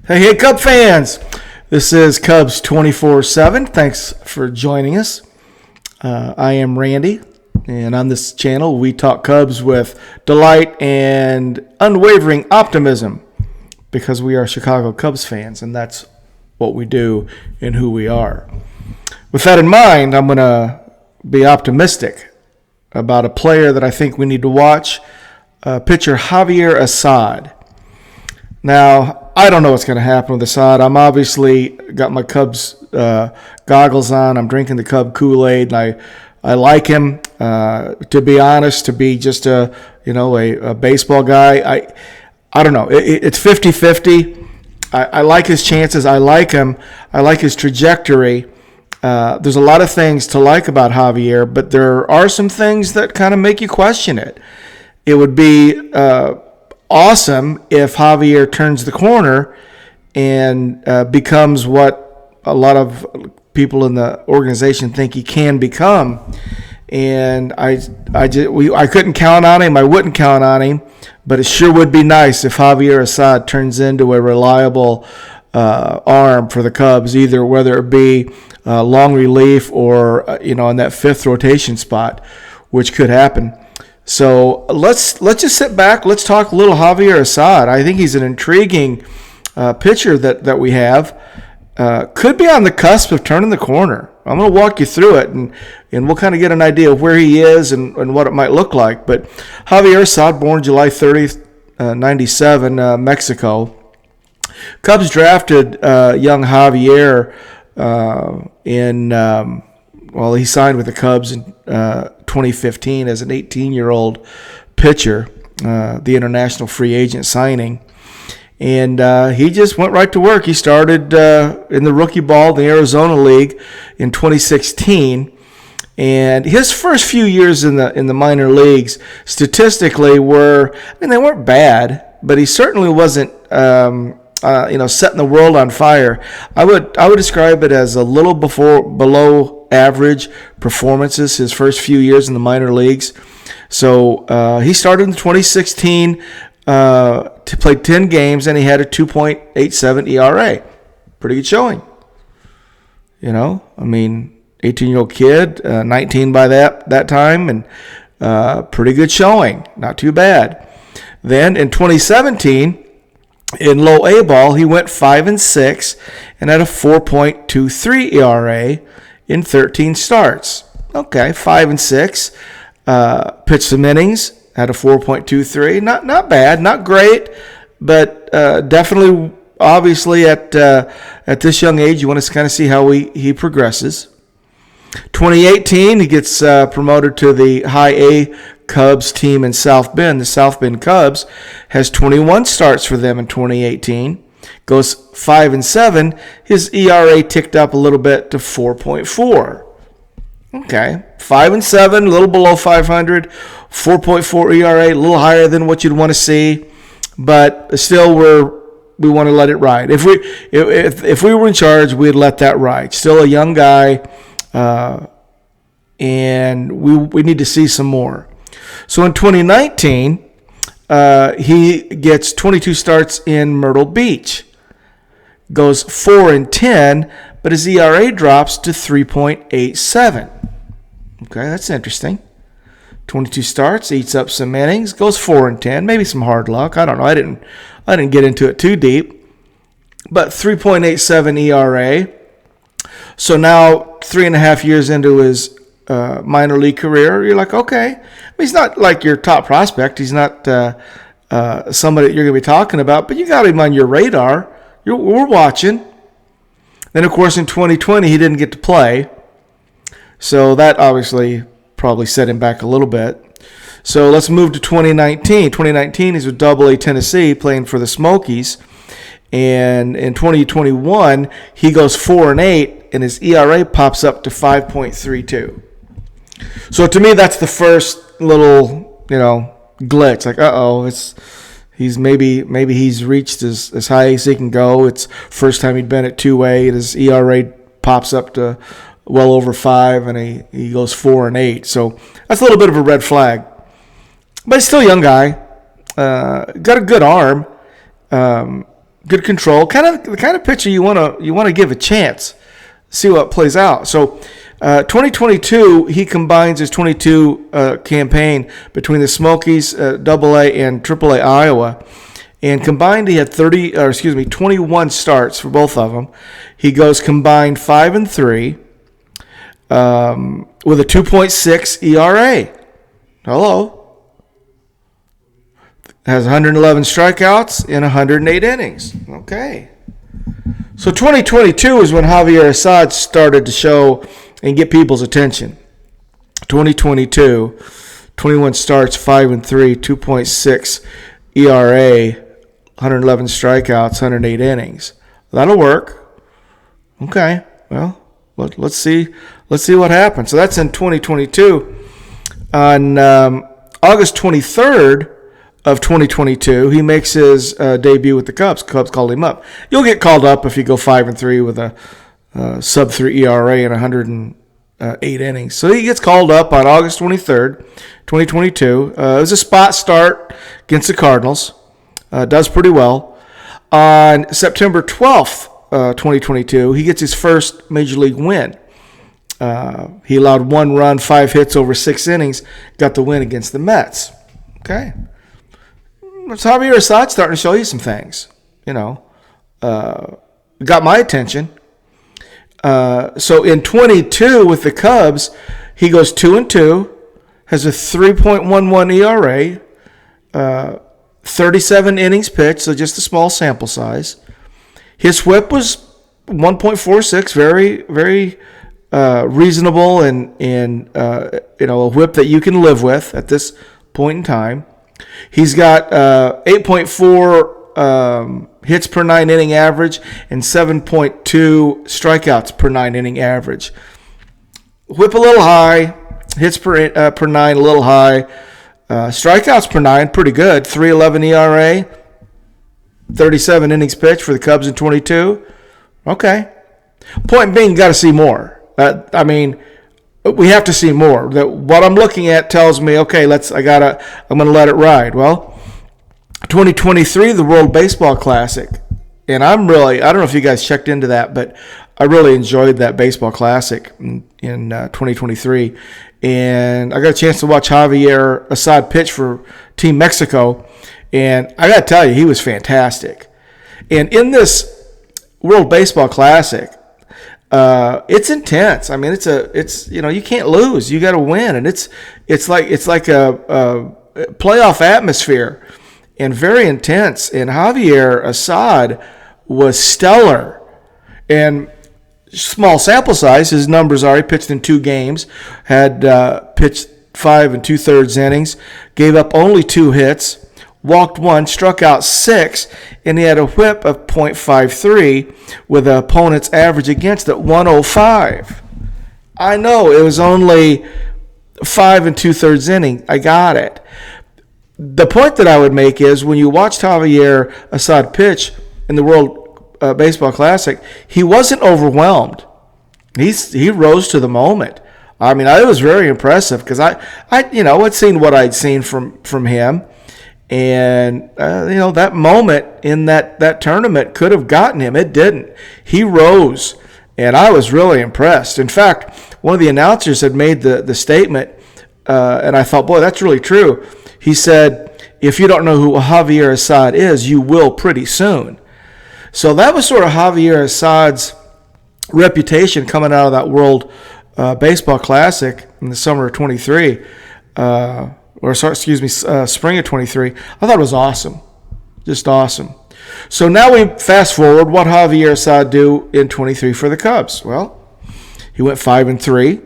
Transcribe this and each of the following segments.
Hey, Cub fans! This is Cubs 24/7. Thanks for joining us. I am Randy, and on this channel we talk Cubs with delight and unwavering optimism because we are Chicago Cubs fans, and that's what we do and who we are. With that in mind, I'm going to be optimistic about a player that I think we need to watch, pitcher Javier Assad. Now, I don't know what's going to happen with Assad. I'm obviously got my Cubs goggles on. I'm drinking the Cub Kool-Aid, and I like him. To be honest, to be just a baseball guy, I don't know. It's 50-50. I like his chances. I like him. I like his trajectory. There's a lot of things to like about Javier, but there are some things that kind of make you question it. It would be awesome if Javier turns the corner and becomes what a lot of people in the organization think he can become. And I couldn't count on him. I wouldn't count on him, but it sure would be nice if Javier Assad turns into a reliable arm for the Cubs, either whether it be long relief or in that fifth rotation spot, which could happen. So let's just sit back. Let's talk a little Javier Assad. I think he's an intriguing pitcher that we have. Could be on the cusp of turning the corner. I'm going to walk you through it, and we'll kind of get an idea of where he is and what it might look like. But Javier Assad, born July 30th, 97, Mexico. Cubs drafted young Javier he signed with the Cubs in 2015 as an 18-year-old pitcher, the international free agent signing. And he just went right to work. He started in the rookie ball, the Arizona League, in 2016. And his first few years in the minor leagues, statistically, they weren't bad, but he certainly wasn't setting the world on fire. I would describe it as a little below average performances his first few years in the minor leagues. So he started in 2016 to play 10 games, and he had a 2.87 ERA. Pretty good showing. 18-year-old kid, 19 by that time, and pretty good showing. Not too bad. Then in 2017, in low A ball, he went 5-6 and had a 4.23 ERA in 13 starts. Okay, 5-6. Pitched some innings, had a 4.23. Not bad, not great, but definitely, obviously, at this young age, you want to kind of see how he progresses. 2018, he gets promoted to the High A Cubs team in South Bend. The South Bend Cubs has 21 starts for them in 2018. Goes 5-7. His ERA ticked up a little bit to 4.4. Okay, 5-7, a little below 500. 4.4 ERA, a little higher than what you'd want to see, but still we want to let it ride. If we were in charge, we'd let that ride. Still a young guy, and we need to see some more. So in 2019, he gets 22 starts in Myrtle Beach. Goes 4-10, but his ERA drops to 3.87. Okay, that's interesting. 22 starts, eats up some innings, goes 4-10, maybe some hard luck. I don't know. I didn't get into it too deep. But 3.87 ERA. So now 3.5 years into his minor league career, you're like, okay. He's not like your top prospect. He's not somebody that you're going to be talking about, but you got him on your radar. We're watching. Then, of course, in 2020, he didn't get to play. So that obviously probably set him back a little bit. So let's move to 2019. 2019, he's with AA Tennessee playing for the Smokies. And in 2021, he goes 4-8, and his ERA pops up to 5.32. So to me, that's the first little, glitch. Like, maybe he's reached as high as he can go. It's first time he'd been at 2A, and his ERA pops up to well over 5, and he goes 4-8. So that's a little bit of a red flag. But he's still a young guy. Got a good arm. good control, the kind of pitcher you want to give a chance, see what plays out. So 2022, he combines his 22 campaign between the Smokies, AA and AAA Iowa, and combined he had 21 starts for both of them. He goes combined 5-3 with a 2.6 ERA. Hello. Has 111 strikeouts in 108 innings. Okay. So 2022 is when Javier Assad started to show and get people's attention. 2022, 21 starts, 5-3, 2.6 ERA, 111 strikeouts, 108 innings. That'll work. Okay. Well, let's see what happens. So that's in 2022. On August 23rd of 2022, he makes his debut with the Cubs. Cubs called him up. You'll get called up if you go 5-3 with a sub-3 ERA in 108 innings. So he gets called up on August 23rd, 2022. It was a spot start against the Cardinals. Does pretty well. On September 12th, 2022, he gets his first Major League win. He allowed 1 run, 5 hits over 6 innings, got the win against the Mets. Okay. So Javier Assad starting to show you some things, got my attention. So in 22 with the Cubs, he goes 2-2, has a 3.11 ERA, 37 innings pitched, so just a small sample size. His whip was 1.46, very, very reasonable and a whip that you can live with at this point in time. He's got 8.4 hits per 9 inning average and 7.2 strikeouts per 9 inning average. Whip a little high, hits per 9 a little high, strikeouts per 9 pretty good. 3.11 ERA, 37 innings pitched for the Cubs in 22. Okay. Point being, you got to see more. We have to see more. What I'm looking at tells me, okay, I'm going to let it ride. Well, 2023, the World Baseball Classic, and I don't know if you guys checked into that, but I really enjoyed that Baseball Classic in 2023, and I got a chance to watch Javier Assad pitch for Team Mexico, and I got to tell you, he was fantastic. And in this World Baseball Classic, it's intense. I mean, it's you can't lose. You got to win, and it's like a playoff atmosphere, and very intense. And Javier Assad was stellar, and small sample size. His numbers are: he pitched in 2 games, had pitched 5 2/3 innings, gave up only 2 hits, walked 1, struck out 6, and he had a whip of .53 with an opponent's average against it 105. I know it was only 5 2/3 inning. I got it. The point that I would make is when you watched Javier Assad pitch in the World Baseball Classic, he wasn't overwhelmed. He rose to the moment. I mean, it was very impressive because I'd seen what I'd seen from him. And, that moment in that tournament could have gotten him. It didn't. He rose, and I was really impressed. In fact, one of the announcers had made the statement, and I thought, boy, that's really true. He said, if you don't know who Javier Assad is, you will pretty soon. So that was sort of Javier Assad's reputation coming out of that World Baseball Classic in the summer of 23. Spring of 23. I thought it was awesome. Just awesome. So now we fast forward. What Javier Assad do in 23 for the Cubs? Well, he went 5-3,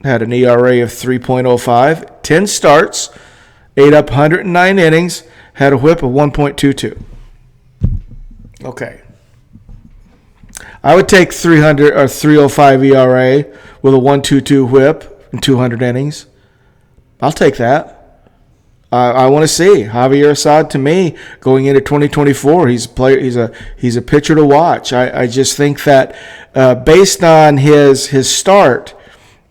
had an ERA of 3.05, 10 starts, ate up 109 innings, had a whip of 1.22. Okay. I would take 300 or 305 ERA with a 1.22 whip in 200 innings. I'll take that. I want to see Javier Assad. To me, going into 2024, he's a pitcher to watch. I just think that based on his start,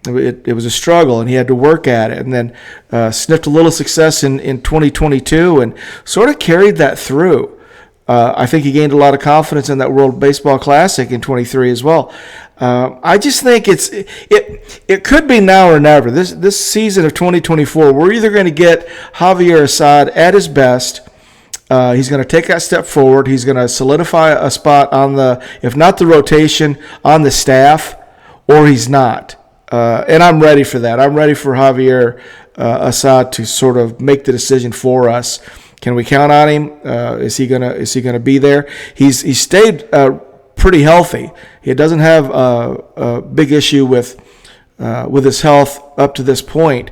it was a struggle, and he had to work at it, and then sniffed a little success in 2022, and sort of carried that through. I think he gained a lot of confidence in that World Baseball Classic in 23 as well. I just think it could be now or never. This season of 2024, we're either going to get Javier Assad at his best. He's going to take that step forward. He's going to solidify a spot on if not the rotation, on the staff, or he's not. And I'm ready for that. I'm ready for Javier Assad to sort of make the decision for us. Can we count on him? Is he gonna be there? He's stayed pretty healthy. He doesn't have a big issue with his health up to this point,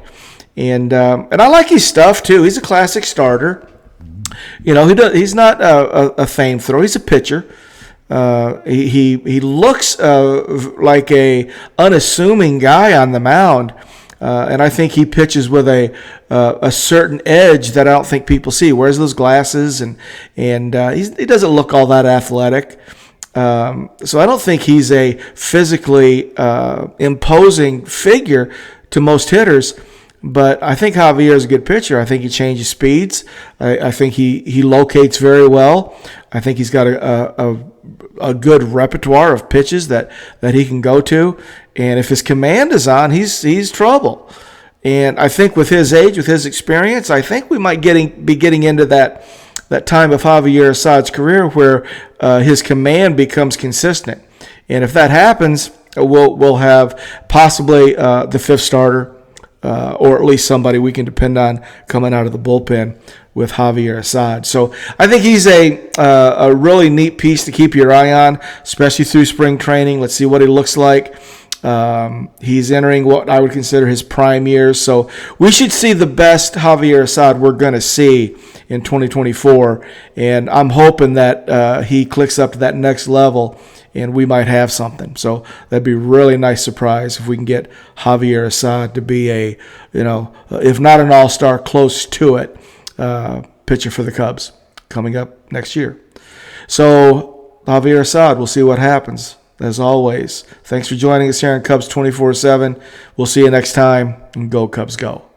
and I like his stuff too. He's a classic starter. He's not a fame thrower. He's a pitcher. He looks like a unassuming guy on the mound. And I think he pitches with a certain edge that I don't think people see. Wears those glasses, and he doesn't look all that athletic. So I don't think he's a physically imposing figure to most hitters. But I think Javier is a good pitcher. I think he changes speeds. I think he locates very well. I think he's got a good repertoire of pitches that he can go to. And if his command is on, he's trouble. And I think with his age, with his experience, I think we might be getting into that time of Javier Assad's career where his command becomes consistent. And if that happens, we'll have possibly the fifth starter, or at least somebody we can depend on coming out of the bullpen with Javier Assad. So I think he's a really neat piece to keep your eye on, especially through spring training. Let's see what he looks like. He's entering what I would consider his prime years. So we should see the best Javier Assad we're going to see in 2024. And I'm hoping that he clicks up to that next level and we might have something. So that'd be a really nice surprise if we can get Javier Assad to be if not an all-star, close to it, pitcher for the Cubs coming up next year. So Javier Assad, we'll see what happens. As always, thanks for joining us here on Cubs 24/7. We'll see you next time, and go Cubs go.